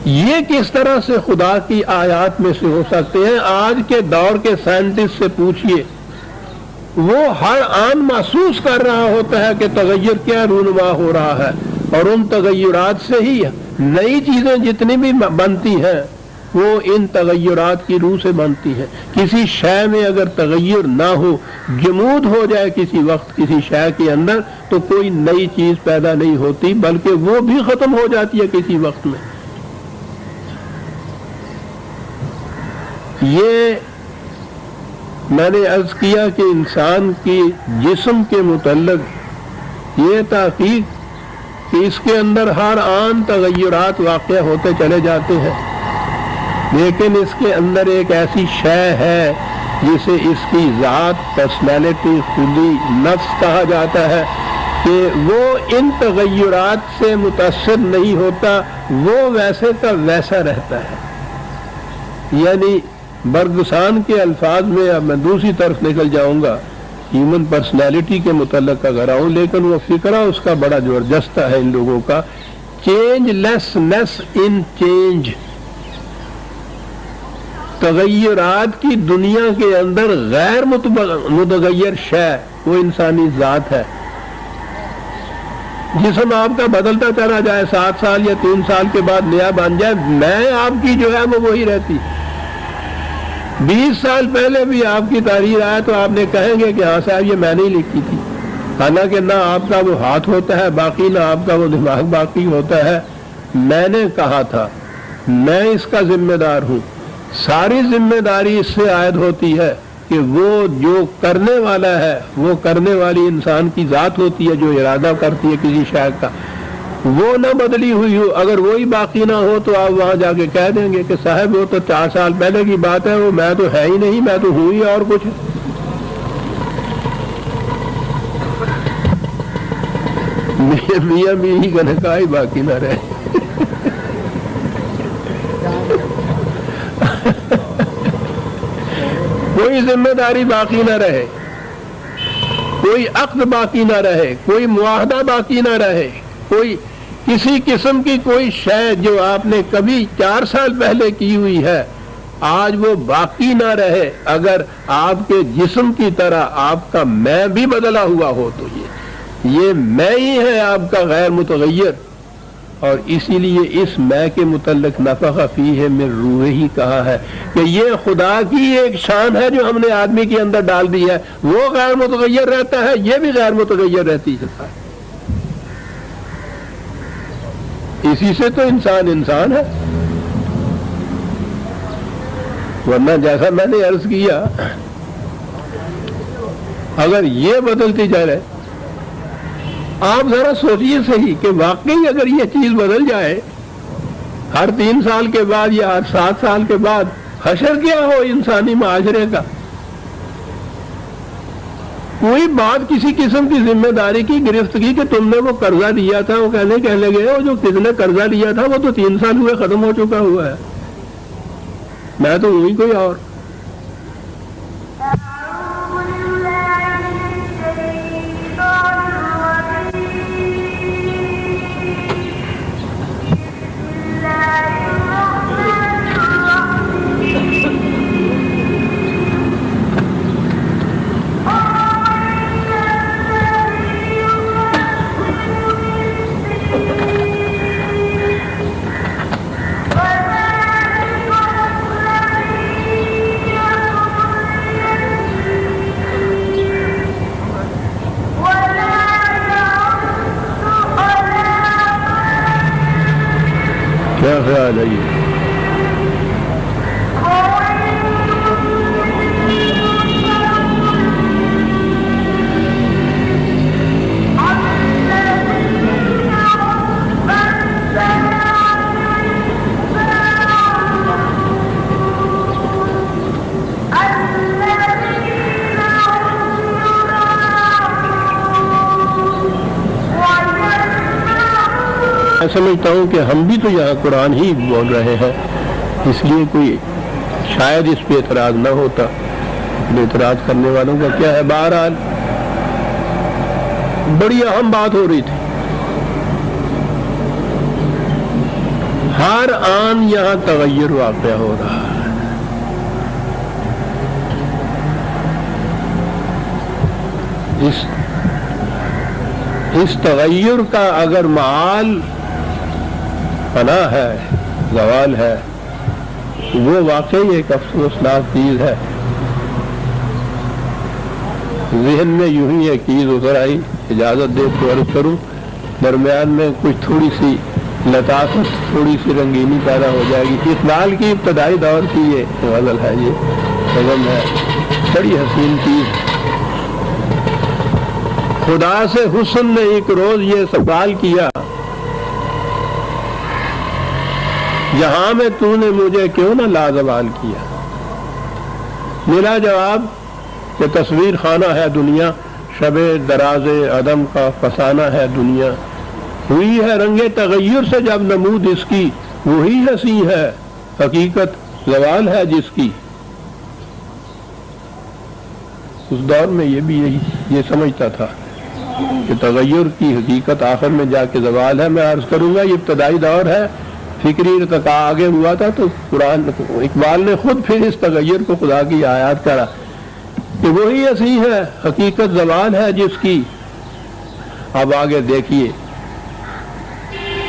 یہ کس طرح سے خدا کی آیات میں سے ہو سکتے ہیں. آج کے دور کے سائنٹسٹ سے پوچھئے، وہ ہر آن محسوس کر رہا ہوتا ہے کہ تغیر کیا رونما ہو رہا ہے، اور ان تغیرات سے ہی نئی چیزیں جتنی بھی بنتی ہیں وہ ان تغیرات کی روح سے بنتی ہیں. کسی شے میں اگر تغیر نہ ہو، جمود ہو جائے کسی وقت کسی شے کے اندر، تو کوئی نئی چیز پیدا نہیں ہوتی، بلکہ وہ بھی ختم ہو جاتی ہے کسی وقت میں. یہ میں نے عرض کیا کہ انسان کی جسم کے متعلق یہ تحقیق کہ اس کے اندر ہر آن تغیرات واقع ہوتے چلے جاتے ہیں، لیکن اس کے اندر ایک ایسی شے ہے جسے اس کی ذات، پرسنالٹی، خودی، نفس کہا جاتا ہے، کہ وہ ان تغیرات سے متاثر نہیں ہوتا، وہ ویسے کا ویسا رہتا ہے. یعنی برگسان کے الفاظ میں اب میں دوسری طرف نکل جاؤں گا، ہیومن پرسنالٹی کے متعلق اگر آؤں، لیکن وہ فکرہ اس کا بڑا زبردست ہے ان لوگوں کا. Change lessons in change. تغیرات کی دنیا کے اندر غیر متغیر شے وہ انسانی ذات ہے. جسم آپ کا بدلتا چلا جائے، 7 سال یا 3 سال کے بعد نیا بن جائے، میں آپ کی جو ہے وہ وہی رہتی. 20 سال پہلے بھی آپ کی تحریر آئے تو آپ نے کہیں گے کہ ہاں صاحب یہ میں نے ہی لکھی تھی، حالانکہ نہ آپ کا وہ ہاتھ ہوتا ہے باقی، نہ آپ کا وہ دماغ باقی ہوتا ہے. میں نے کہا تھا، میں اس کا ذمہ دار ہوں. ساری ذمہ داری اس سے عائد ہوتی ہے کہ وہ جو کرنے والا ہے، وہ کرنے والی انسان کی ذات ہوتی ہے جو ارادہ کرتی ہے کسی شے کا، وہ نہ بدلی ہوئی ہو. اگر وہی باقی نہ ہو تو آپ وہاں جا کے کہہ دیں گے کہ صاحب وہ تو 4 سال پہلے کی بات ہے، وہ میں تو ہے ہی نہیں، میں تو ہوں ہی اور کچھ. میاں میری کا نکاح ہی باقی نہ رہے. کوئی ذمہ داری باقی نہ رہے، کوئی عقد باقی نہ رہے، کوئی معاہدہ باقی نہ رہے، کوئی کسی قسم کی کوئی شے جو آپ نے کبھی 4 سال پہلے کی ہوئی ہے آج وہ باقی نہ رہے. اگر آپ کے جسم کی طرح آپ کا میں بھی بدلا ہوا ہو تو یہ میں ہی ہے آپ کا غیر متغیر. اور اسی لیے اس میں کے متعلق نفخ فیہ من روح ہی کہا ہے کہ یہ خدا کی ایک شان ہے جو ہم نے آدمی کے اندر ڈال دی ہے. وہ غیر متغیر رہتا ہے، یہ بھی غیر متغیر رہتی ہے. اسی سے تو انسان ہے. ورنہ جیسا میں نے عرض کیا، اگر یہ بدلتی جا رہے، آپ ذرا سوچیے صحیح کہ واقعی اگر یہ چیز بدل جائے ہر 3 سال کے بعد یا ہر 7 سال کے بعد، حشر کیا ہو انسانی معاشرے کا. کوئی بات کسی قسم کی ذمہ داری کی گرفتگی کہ تم نے وہ قرضہ لیا تھا، وہ کہنے لگے وہ جو کس نے قرضہ لیا تھا وہ تو 3 سال ہوئے ختم ہو چکا ہوا ہے، میں تو وہی کوئی اور. کیا خیال ہے یہ؟ میں سمجھتا ہوں کہ ہم بھی تو یہاں قرآن ہی بول رہے ہیں، اس لیے کوئی شاید اس پہ اعتراض نہ ہوتا، اعتراض کرنے والوں کا کیا ہے۔ بہرحال بڑی اہم بات ہو رہی تھی، ہر آن یہاں تغیر واقع ہو رہا ہے۔ اس تغیر کا اگر معال فنا ہے، زوال ہے، وہ واقعی ایک افسوسناک چیز ہے۔ ذہن میں یوں ہی ایک چیز اتر آئی، اجازت دے تو عرض کروں، درمیان میں کچھ تھوڑی سی لطافت، تھوڑی سی رنگینی پیدا ہو جائے گی۔ اقبال کی ابتدائی دور کی یہ غزل ہے، یہ نظم ہے، بڑی حسین چیز۔ خدا سے حسن نے ایک روز یہ سوال کیا، یہاں میں تو نے مجھے کیوں نہ لازوال کیا؟ ملا جواب کہ تصویر خانہ ہے دنیا، شب دراز عدم کا فسانہ ہے دنیا، ہوئی ہے رنگ تغیر سے جب نمود اس کی، وہی ہنسی ہے حقیقت زوال ہے جس کی۔ اس دور میں یہ بھی یہ سمجھتا تھا کہ تغیر کی حقیقت آخر میں جا کے زوال ہے۔ میں عرض کروں گا یہ ابتدائی دور ہے، فکری ارتقا آگے ہوا تھا تو قرآن اقبال نے خود پھر اس تغیر کو خدا کی آیات کرا کہ وہی ہنسی ہے حقیقت زوال ہے جس کی۔ اب آگے دیکھیے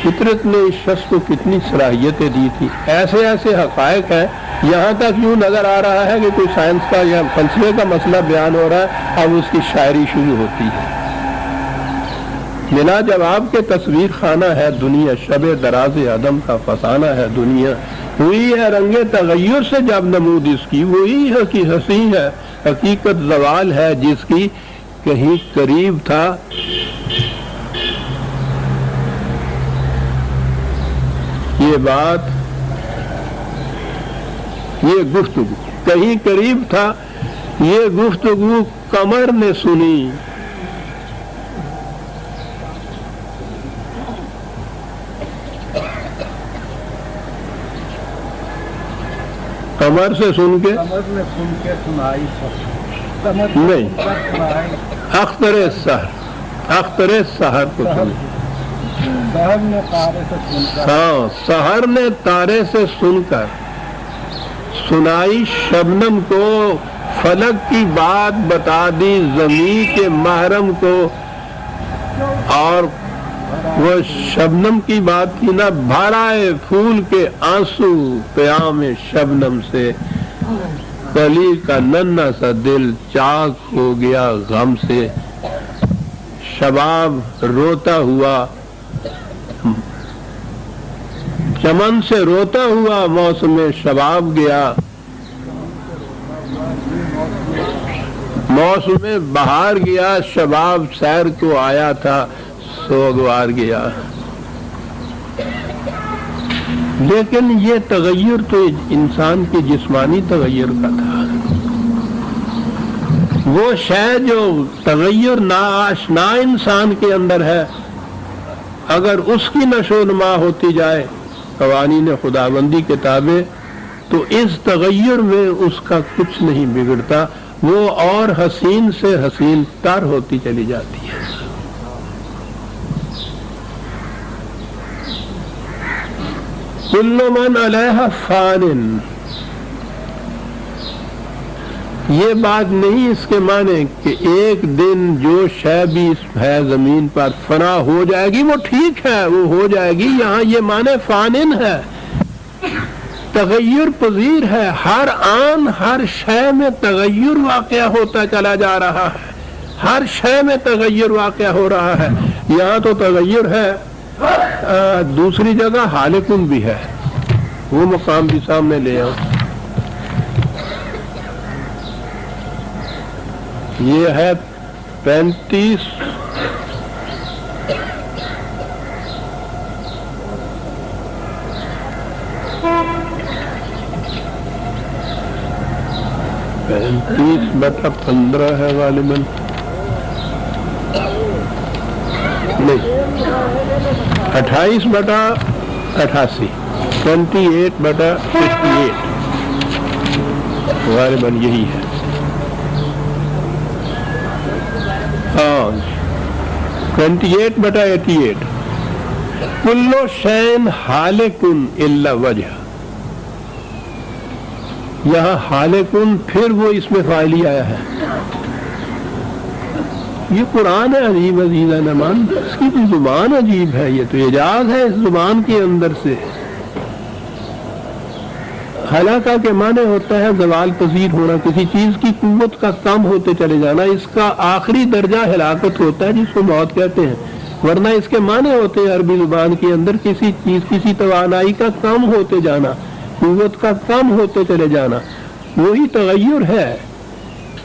فطرت نے اس شخص کو کتنی صلاحیتیں دی تھی، ایسے ایسے حقائق ہیں، یہاں تک یوں نظر آ رہا ہے کہ کوئی سائنس کا یا فلسفے کا مسئلہ بیان ہو رہا ہے، اب اس کی شاعری شروع ہوتی ہے۔ ملا جواب کے تصویر خانہ ہے دنیا، شب دراز عدم کا فسانہ ہے دنیا، ہوئی ہے رنگ تغیر سے جب نمود اس کی، وہی ہے کہ ہنسی ہے حقیقت زوال ہے جس کی۔ کہیں قریب تھا یہ بات، یہ گفتگو، کہیں قریب تھا یہ گفتگو قمر نے سنی، قمر سے سن کے سنائی نہیں، اختر سحر کو سنی، ہاں سحر نے تارے سے سن کر سنائی شبنم کو، فلک کی بات بتا دی زمین کے محرم کو، اور وہ شبنم کی بات کی نہ بھرائے پھول کے آنسو پیام شبنم سے، کلی کا ننھا سا دل چاک ہو گیا غم سے، شباب روتا ہوا چمن سے روتا ہوا موسم شباب گیا، موسم بہار گیا، شباب سیر کو آیا تھا سوگوار گیا۔ لیکن یہ تغیر تو انسان کے جسمانی تغیر کا تھا، وہ شے جو تغیر ناآشنا انسان کے اندر ہے، اگر اس کی نشو و نما ہوتی جائے قوانین خداوندی کے تابع، تو اس تغیر میں اس کا کچھ نہیں بگڑتا، وہ اور حسین سے حسین تر ہوتی چلی جاتی ہے۔ کل من علیہ فان، یہ بات نہیں اس کے معنی کہ ایک دن جو شے بھی ہے زمین پر فنا ہو جائے گی، وہ ٹھیک ہے، وہ ہو جائے گی، یہاں یہ معنی فانن ہے، تغیر پذیر ہے، ہر آن ہر شے میں تغیر واقع ہوتا چلا جا رہا ہے، ہر شے میں تغیر واقع ہو رہا ہے۔ یہاں تو تغیر ہے دوسری جگہ حالکن بھی ہے، وہ مقام بھی سامنے لے آؤ. یہ ہے 35 35/15 ہے غالباً، نہیں 28/88، 28/58 غالباً یہی ہے. ہاں 28/88. کلو شین حالکن الا وجہ. یہاں حالکن پھر وہ اس میں فاعلی آیا ہے. یہ قرآن ہے عجیب عزیز نمان، اس کی بھی زبان عجیب ہے. یہ تو اعجاز ہے اس زبان کے اندر سے. ہلاکہ کے معنی ہوتا ہے زوال پذیر ہونا، کسی چیز کی قوت کا کم ہوتے چلے جانا. اس کا آخری درجہ ہلاکت ہوتا ہے جس کو موت کہتے ہیں. ورنہ اس کے معنی ہوتے ہیں عربی زبان کے اندر کسی چیز، کسی توانائی کا کم ہوتے جانا، قوت کا کم ہوتے چلے جانا، وہی تغیر ہے.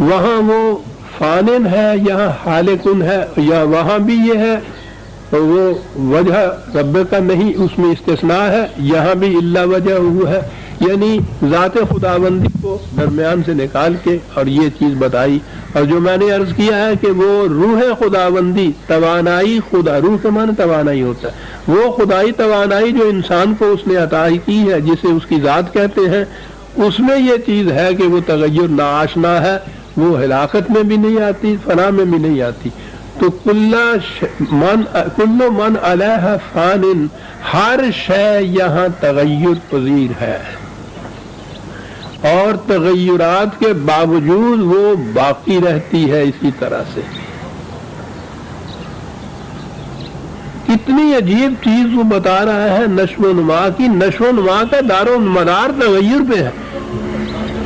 وہاں وہ فانن ہے، یہاں حالکن ہے، یا وہاں بھی یہ ہے وہ وجہ رب کا نہیں، اس میں استثناء ہے. یہاں بھی الا وجہ وہ ہے، یعنی ذات خداوندی کو درمیان سے نکال کے اور یہ چیز بتائی. اور جو میں نے عرض کیا ہے کہ وہ روح خداوندی، توانائی خدا، روح کے معنی توانائی ہوتا ہے، وہ خدائی توانائی جو انسان کو اس نے عطا کی ہے، جسے اس کی ذات کہتے ہیں، اس میں یہ چیز ہے کہ وہ تغیر ناآشنا ہے. وہ ہلاکت میں بھی نہیں آتی، فنا میں بھی نہیں آتی. تو کل من علیہ فان، ہر شے یہاں تغیر پذیر ہے، اور تغیرات کے باوجود وہ باقی رہتی ہے اسی طرح سے. کتنی عجیب چیز وہ بتا رہا ہے نشو و نما کی. نشو و نما کا دار و مدار تغیر پہ ہے.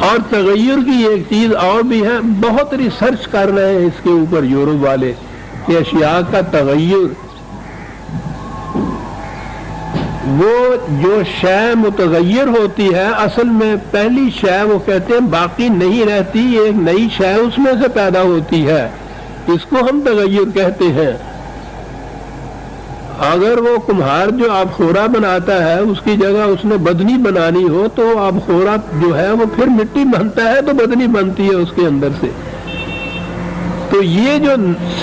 اور تغیر کی ایک چیز اور بھی ہے، بہت ریسرچ کر رہے ہیں اس کے اوپر یورپ والے، کہ اشیاء کا تغیر، وہ جو شے متغیر ہوتی ہے اصل میں پہلی شے وہ کہتے ہیں باقی نہیں رہتی، ایک نئی شے اس میں سے پیدا ہوتی ہے، اس کو ہم تغیر کہتے ہیں. اگر وہ کمہار جو آب خورا بناتا ہے اس کی جگہ اس نے بدنی بنانی ہو تو آب خورا جو ہے وہ پھر مٹی بنتا ہے تو بدنی بنتی ہے اس کے اندر سے. تو یہ جو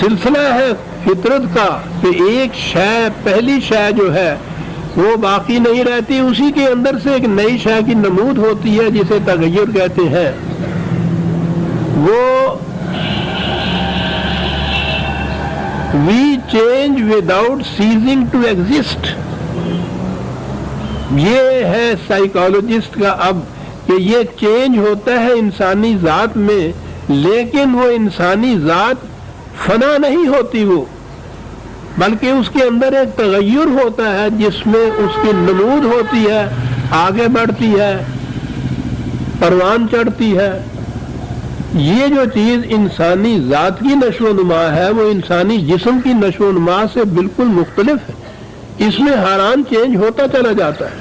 سلسلہ ہے فطرت کا کہ ایک شے، پہلی شے جو ہے وہ باقی نہیں رہتی، اسی کے اندر سے ایک نئی شے کی نمود ہوتی ہے جسے تغیر کہتے ہیں. وہ we change without ceasing to exist. یہ ہے سائیکالوجسٹ کا اب، کہ یہ چینج ہوتا ہے انسانی ذات میں، لیکن وہ انسانی ذات فنا نہیں ہوتی، وہ بلکہ اس کے اندر ایک تغیر ہوتا ہے جس میں اس کی نمود ہوتی ہے، آگے بڑھتی ہے، پروان چڑھتی ہے. یہ جو چیز انسانی ذات کی نشو و نما ہے وہ انسانی جسم کی نشو و نما سے بالکل مختلف ہے. اس میں حیران چینج ہوتا چلا جاتا ہے.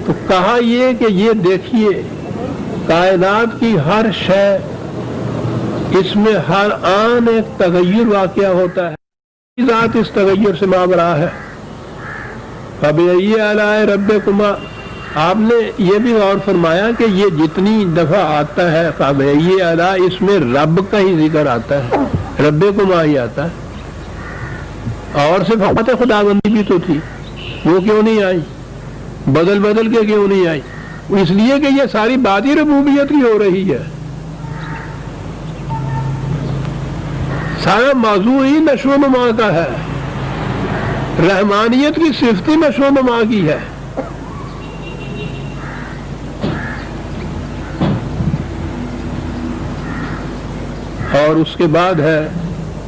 تو کہا یہ کہ یہ دیکھیے کائنات کی ہر شے، اس میں ہر آن ایک تغیر واقع ہوتا ہے، ذات اس تغیر سے مابرا ہے. فَبِأَيِّ آلَاءِ رَبِّكُمَا، آپ نے یہ بھی غور فرمایا کہ یہ جتنی دفعہ آتا ہے فَبِأَيِّ آلَاء، اس میں رب کا ہی ذکر آتا ہے، ربکما ہی آتا ہے. اور صفات خداوندی بھی تو تھی، وہ کیوں نہیں آئی؟ بدل بدل کے کیوں نہیں آئی؟ اس لیے کہ یہ ساری بات ہی ربوبیت کی ہو رہی ہے. سارا موضوع ہی نشو و نما کا ہے، رحمانیت کی صفت نشو و نما کی ہے. اور اس کے بعد ہے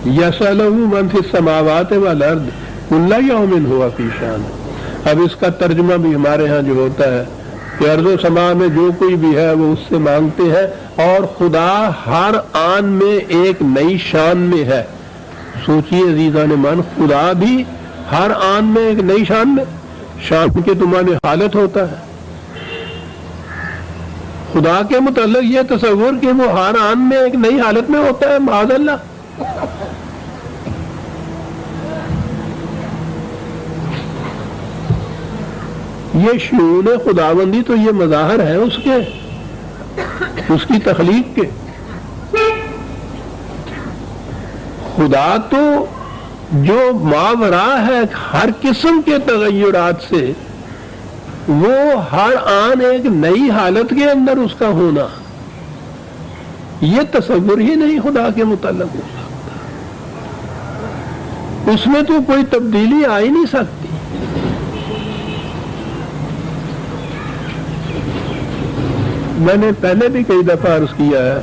یسألہ من فی السماوات والارض کل یوم ہوا فی شان. اب اس کا ترجمہ بھی ہمارے ہاں جو ہوتا ہے کہ ارض و سما میں جو کوئی بھی ہے وہ اس سے مانگتے ہیں، اور خدا ہر آن میں ایک نئی شان میں ہے. سوچیے عزیزان من، خدا بھی ہر آن میں ایک نئی شان میں، شان کے تمہارے حالت ہوتا ہے. خدا کے متعلق یہ تصور کہ وہ ہر آن میں ایک نئی حالت میں ہوتا ہے، معاذ اللہ. یہ شعور خداوندی تو یہ مظاہر ہے اس کے، اس کی تخلیق کے. خدا تو جو ماورا ہے ہر قسم کے تغیرات سے، وہ ہر آن ایک نئی حالت کے اندر اس کا ہونا، یہ تصور ہی نہیں خدا کے متعلق ہو سکتا. اس میں تو کوئی تبدیلی آ ہی نہیں سکتی. میں نے پہلے بھی کئی دفعہ عرض کیا ہے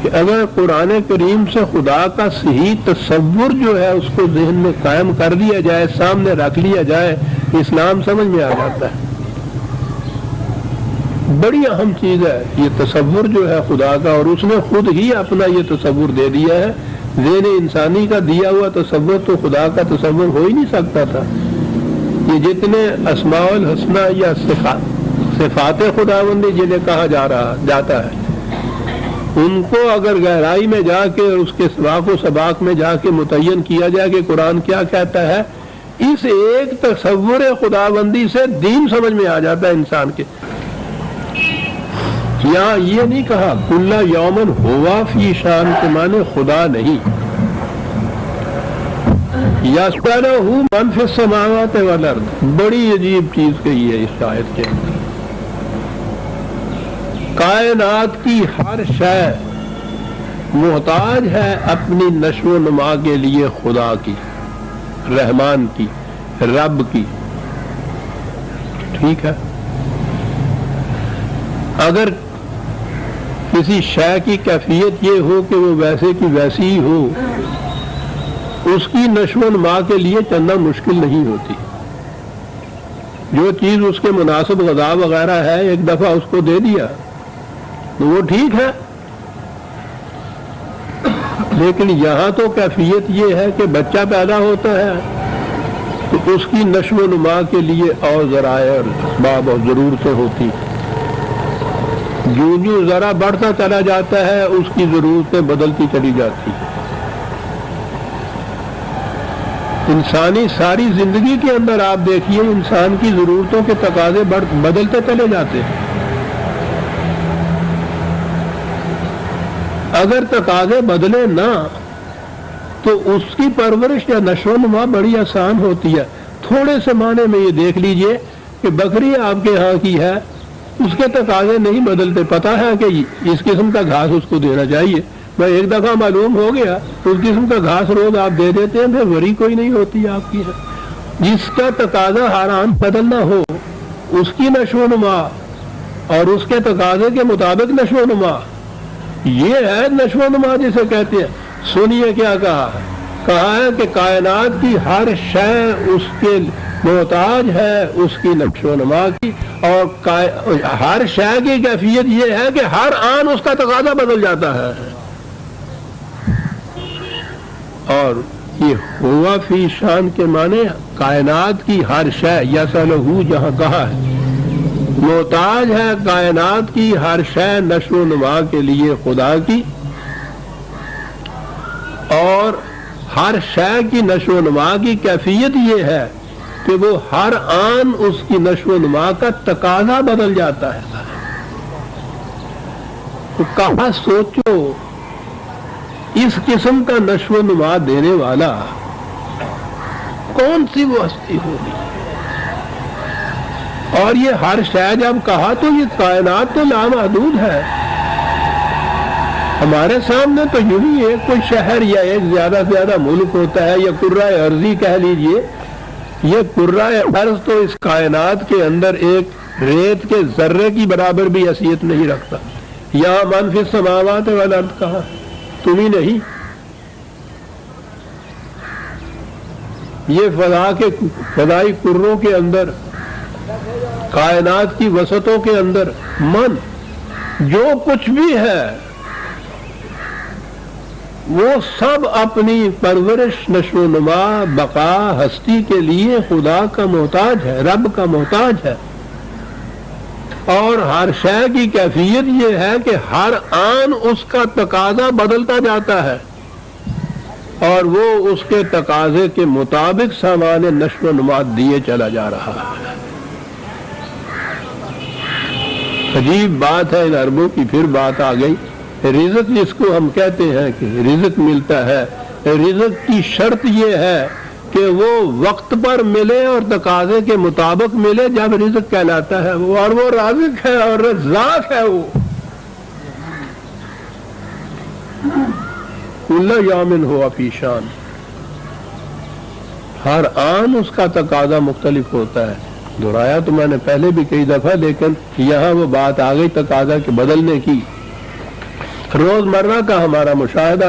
کہ اگر قرآن کریم سے خدا کا صحیح تصور جو ہے اس کو ذہن میں قائم کر دیا جائے، سامنے رکھ لیا جائے، اسلام سمجھ میں آ جاتا ہے. بڑی اہم چیز ہے یہ تصور جو ہے خدا کا، اور اس نے خود ہی اپنا یہ تصور دے دیا ہے. ذہن انسانی کا دیا ہوا تصور تو خدا کا تصور ہو ہی نہیں سکتا تھا. یہ جتنے اسماء الحسنہ یا صفات خداوندی جنہیں کہا جاتا ہے، ان کو اگر گہرائی میں جا کے اور اس کے سباق و سباق میں جا کے متعین کیا جائے کہ قرآن کیا کہتا ہے، اس ایک تصور خداوندی سے دین سمجھ میں آ جاتا ہے انسان کے. یہاں یہ نہیں کہا کل یومن ہوا فی شان کے معنی خدا نہیں، یسألہ من فی السماوات والارض. بڑی عجیب چیز کہی ہے اس آیت کے اندر. کائنات کی ہر شے محتاج ہے اپنی نشو و نما کے لیے خدا کی، رحمان کی، رب کی. ٹھیک ہے، اگر کسی شے کی کیفیت یہ ہو کہ وہ ویسے کی ویسی ہی ہو، اس کی نشو و نما کے لیے چلنا مشکل نہیں ہوتی. جو چیز اس کے مناسب غذا وغیرہ ہے ایک دفعہ اس کو دے دیا تو وہ ٹھیک ہے. لیکن یہاں تو کیفیت یہ ہے کہ بچہ پیدا ہوتا ہے تو اس کی نشو و نما کے لیے اور ذرائع اور اسباب اور ضرورتیں ہوتی. جو ذرا بڑھتا چلا جاتا ہے اس کی ضرورتیں بدلتی چلی جاتی. انسانی ساری زندگی کے اندر آپ دیکھیے انسان کی ضرورتوں کے تقاضے بدلتے چلے جاتے ہیں. اگر تقاضے بدلے نہ تو اس کی پرورش یا نشو و نما بڑی آسان ہوتی ہے. تھوڑے سے معنی میں یہ دیکھ لیجئے کہ بکری آپ کے ہاں کی ہے، اس کے تقاضے نہیں بدلتے. پتا ہے کہ اس قسم کا گھاس اس کو دینا چاہیے، میں ایک دفعہ معلوم ہو گیا اس قسم کا گھاس روز آپ دے دیتے ہیں، پھر وری کوئی نہیں ہوتی آپ کی. جس کا تقاضا ہر آن بدلنا ہو اس کی نشو و نما اور اس کے تقاضے کے مطابق نشو و نما، یہ ہے نشو و نما جسے کہتے ہیں. سنیے کیا کہا ہے، کہا ہے کہ کائنات کی ہر شے اس کے محتاج ہے اس کی نشو و نما کی، اور ہر شے کی کیفیت یہ ہے کہ ہر آن اس کا تقاضا بدل جاتا ہے. اور یہ ہوا فی شان کے معنی کائنات کی ہر شے، یسألہ جہاں کہا ہے محتاج ہے کائنات کی ہر شے نشو و نما کے لیے خدا کی، اور ہر شے کی نشو و نما کی کیفیت یہ ہے کہ وہ ہر آن اس کی نشو و نما کا تقاضا بدل جاتا ہے. تو کہاں سوچو اس قسم کا نشو و نما دینے والا کون سی وہ ہستی ہوگی. اور یہ ہر شے جب کہا تو یہ کائنات تو لامحدود ہے. ہمارے سامنے تو یوں ہی ایک کوئی شہر یا ایک زیادہ سے زیادہ ملک ہوتا ہے، یا کرۂ ارضی کہہ لیجئے. یہ کرۂ ارض تو اس کائنات کے اندر ایک ریت کے ذرے کی برابر بھی حیثیت نہیں رکھتا. یہاں من فی السماوات والارض کہا، تم ہی نہیں. یہ فضائی کروں کے اندر، کائنات کی وسطوں کے اندر من جو کچھ بھی ہے وہ سب اپنی پرورش، نشو و نما، بقا، ہستی کے لیے خدا کا محتاج ہے، رب کا محتاج ہے۔ اور ہر شے کی کیفیت یہ ہے کہ ہر آن اس کا تقاضا بدلتا جاتا ہے اور وہ اس کے تقاضے کے مطابق سامان نشو و نما دیے چلا جا رہا ہے۔ عجیب بات ہے، ان عربوں کی پھر بات آ گئی۔ رزق جس کو ہم کہتے ہیں کہ رزق ملتا ہے، رزق کی شرط یہ ہے کہ وہ وقت پر ملے اور تقاضے کے مطابق ملے، جب رزق کہلاتا ہے وہ، اور وہ رازق ہے اور رزاق ہے وہ۔ کل یوم ہوا فی شان، ہر آن اس کا تقاضا مختلف ہوتا ہے۔ دہرایا تو میں نے پہلے بھی کئی دفعہ، لیکن یہاں وہ بات آ گئی تقاضا کے بدلنے کی۔ روزمرہ کا ہمارا مشاہدہ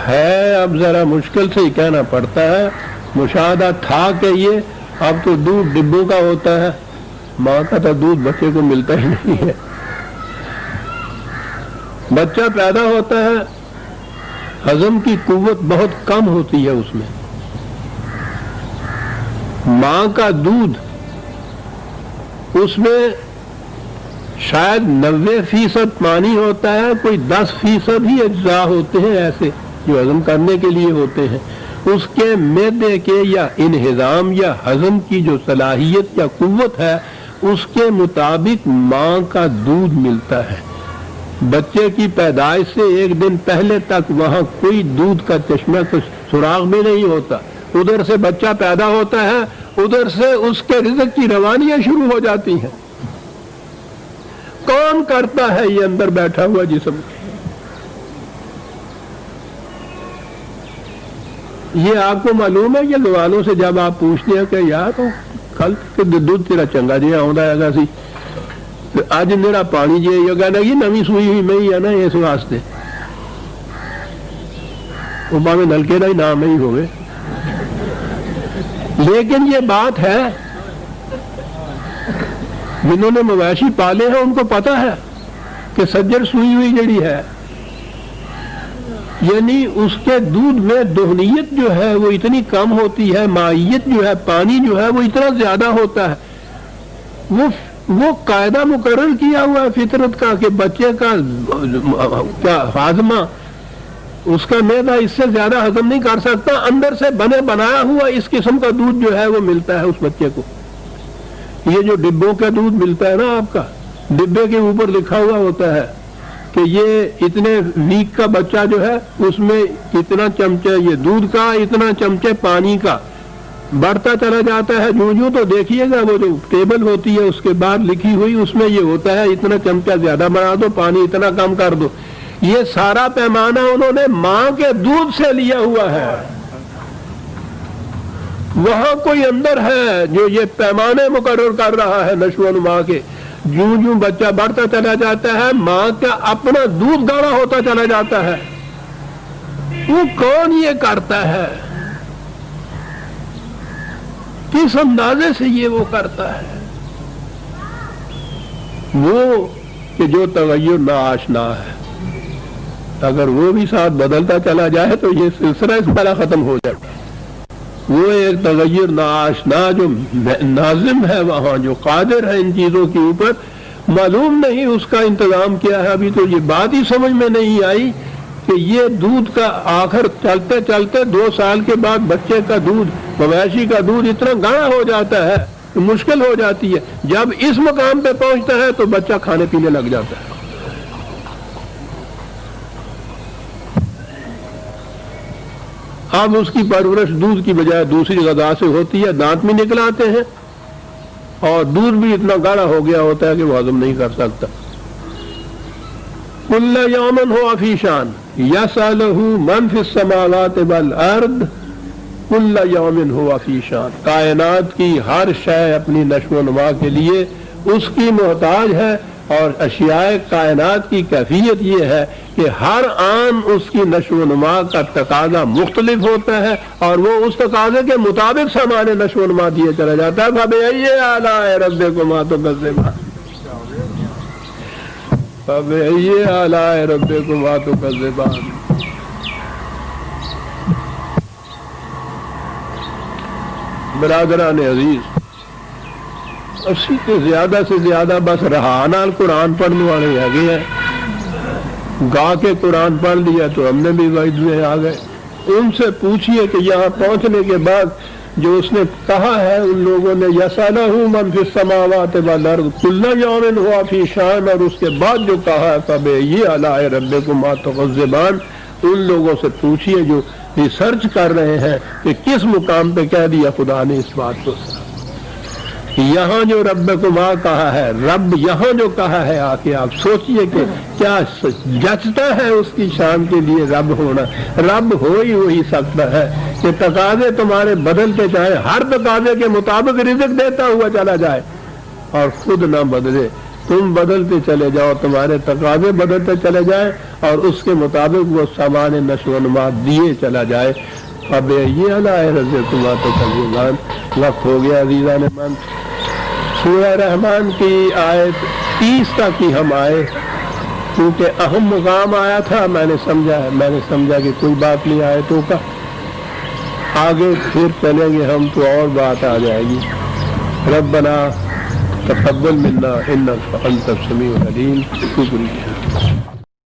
ہے، اب ذرا مشکل سے ہی کہنا پڑتا ہے، مشاہدہ تھا کہ یہ اب تو دودھ ڈبوں کا ہوتا ہے، ماں کا تو دودھ بچے کو ملتا ہی نہیں ہے۔ بچہ پیدا ہوتا ہے، ہضم کی قوت بہت کم ہوتی ہے اس میں، ماں کا دودھ اس میں شاید 90% پانی ہوتا ہے، کوئی 10% ہی اجزاء ہوتے ہیں ایسے جو ہضم کرنے کے لیے ہوتے ہیں۔ اس کے معدے کے یا انہضام یا ہضم کی جو صلاحیت یا قوت ہے، اس کے مطابق ماں کا دودھ ملتا ہے۔ بچے کی پیدائش سے ایک دن پہلے تک وہاں کوئی دودھ کا چشمہ کا سراغ بھی نہیں ہوتا، ادھر سے بچہ پیدا ہوتا ہے، ادھر سے اس کے رزق کی روانیاں شروع ہو جاتی ہیں۔ کون کرتا ہے یہ اندر بیٹھا ہوا جسم؟ یہ آپ کو معلوم ہے کہ گوالوں سے جب آپ پوچھتے ہیں کہ یار تو کل دودھ تیرا چنگا جی آ سی، اج میرا پانی جی یہ کہنا یہ نوی سوئی ہوئی میں ہی ہے نا، اس واسطے وہ باویں نلکے کا ہی نام ہی ہوئے، لیکن یہ بات ہے جنہوں نے مویشی پالے ہیں ان کو پتا ہے کہ سجر سوئی ہوئی جڑی ہے، یعنی اس کے دودھ میں دہنیت جو ہے وہ اتنی کم ہوتی ہے، مائیت جو ہے، پانی جو ہے وہ اتنا زیادہ ہوتا ہے، وہ قاعدہ مقرر کیا ہوا ہے فطرت کا کہ بچے کا کیا ہاضمہ، اس کا معدہ اس سے زیادہ ہضم نہیں کر سکتا، اندر سے بنایا ہوا اس قسم کا دودھ جو ہے وہ ملتا ہے اس بچے کو۔ یہ جو ڈبوں کا دودھ ملتا ہے نا آپ کا، ڈبے کے اوپر لکھا ہوا ہوتا ہے کہ یہ اتنے ویک کا بچہ جو ہے اس میں اتنا چمچہ یہ دودھ کا، اتنا چمچے پانی کا، بڑھتا چلا جاتا ہے جو تو دیکھیے گا وہ جو ٹیبل ہوتی ہے اس کے بعد لکھی ہوئی اس میں یہ ہوتا ہے اتنا چمچہ زیادہ بنا دو، پانی اتنا کم کر دو۔ یہ سارا پیمانہ انہوں نے ماں کے دودھ سے لیا ہوا ہے، وہاں کوئی اندر ہے جو یہ پیمانے مقرر کر رہا ہے نشو و نما کے۔ جو بچہ بڑھتا چلا جاتا ہے ماں کا اپنا دودھ گاڑھا ہوتا چلا جاتا ہے۔ وہ کون یہ کرتا ہے؟ کس اندازے سے یہ وہ کرتا ہے؟ وہ کہ جو تغیر ناآشنا ہے، اگر وہ بھی ساتھ بدلتا چلا جائے تو یہ سلسلہ اس طرح ختم ہو جاتا ہے۔ وہ ایک تغیر ناآشنا جو ناظم ہے وہاں، جو قادر ہے ان چیزوں کے اوپر، معلوم نہیں اس کا انتظام کیا ہے۔ ابھی تو یہ بات ہی سمجھ میں نہیں آئی کہ یہ دودھ کا آخر چلتے چلتے 2 سال کے بعد بچے کا دودھ، مویشی کا دودھ اتنا گاڑھا ہو جاتا ہے کہ مشکل ہو جاتی ہے۔ جب اس مقام پہ پہنچتا ہے تو بچہ کھانے پینے لگ جاتا ہے۔ اب اس کی پرورش دودھ کی بجائے دوسری غذا سے ہوتی ہے، دانت بھی نکل آتے ہیں اور دودھ بھی اتنا گاڑھا ہو گیا ہوتا ہے کہ وہ ہضم نہیں کر سکتا۔ کل یوم ہوا فی شان یسألہ من فی السماوات والارض کل یوم ہوا فی شان، کائنات کی ہر شے اپنی نشو و نما کے لیے اس کی محتاج ہے، اور اشیاء کائنات کی کیفیت یہ ہے کہ ہر آن اس کی نشو و نما کا تقاضا مختلف ہوتا ہے اور وہ اس تقاضے کے مطابق سامان نشو و نما دیے چلا جاتا ہے۔ فَبِأَيِّ آلَاءِ رَبِّكُمَا تُكَذِّبَانِ، فَبِأَيِّ آلَاءِ رَبِّكُمَا تُكَذِّبَانِ۔ برادران عزیز اسی کے زیادہ سے زیادہ بس رہانال قرآن پڑھنے والے آگے ہیں، گا کے قرآن پڑھ لیا تو ہم نے بھی وعید میں آ گئے۔ ان سے پوچھئے کہ یہاں پہنچنے کے بعد جو اس نے کہا ہے ان لوگوں نے یسألہ من فی السماوات والارض کل یوم ہوا فی شان، اور اس کے بعد جو کہا ہے فبأی آلاء ربکما تکذبان، ان لوگوں سے پوچھئے جو ریسرچ کر رہے ہیں کہ کس مقام پہ کہہ دیا خدا نے اس بات کو۔ یہاں جو ربکما کہا ہے، رب یہاں جو کہا ہے، آ کے آپ سوچئے کہ کیا جچتا ہے اس کی شان کے لیے رب ہونا۔ رب ہو ہی وہی سکتا ہے کہ تقاضے تمہارے بدلتے جائیں، ہر تقاضے کے مطابق رزق دیتا ہوا چلا جائے اور خود نہ بدلے، تم بدلتے چلے جاؤ، تمہارے تقاضے بدلتے چلے جائیں اور اس کے مطابق وہ سامان نشو و نما دیے چلا جائے۔ اب یہ اللہ رزقکما تکذبان۔ وقت ہو گیا عزیزان من، سورہ رحمان کی آیت 30 تک ہی ہم آئے، کیونکہ اہم مقام آیا تھا، میں نے سمجھا کہ کوئی بات نہیں آیتوں کا، آگے پھر چلیں گے ہم تو اور بات آ جائے گی۔ ربنا تقبل منا انک انت السمیع العلیم۔ شکریہ۔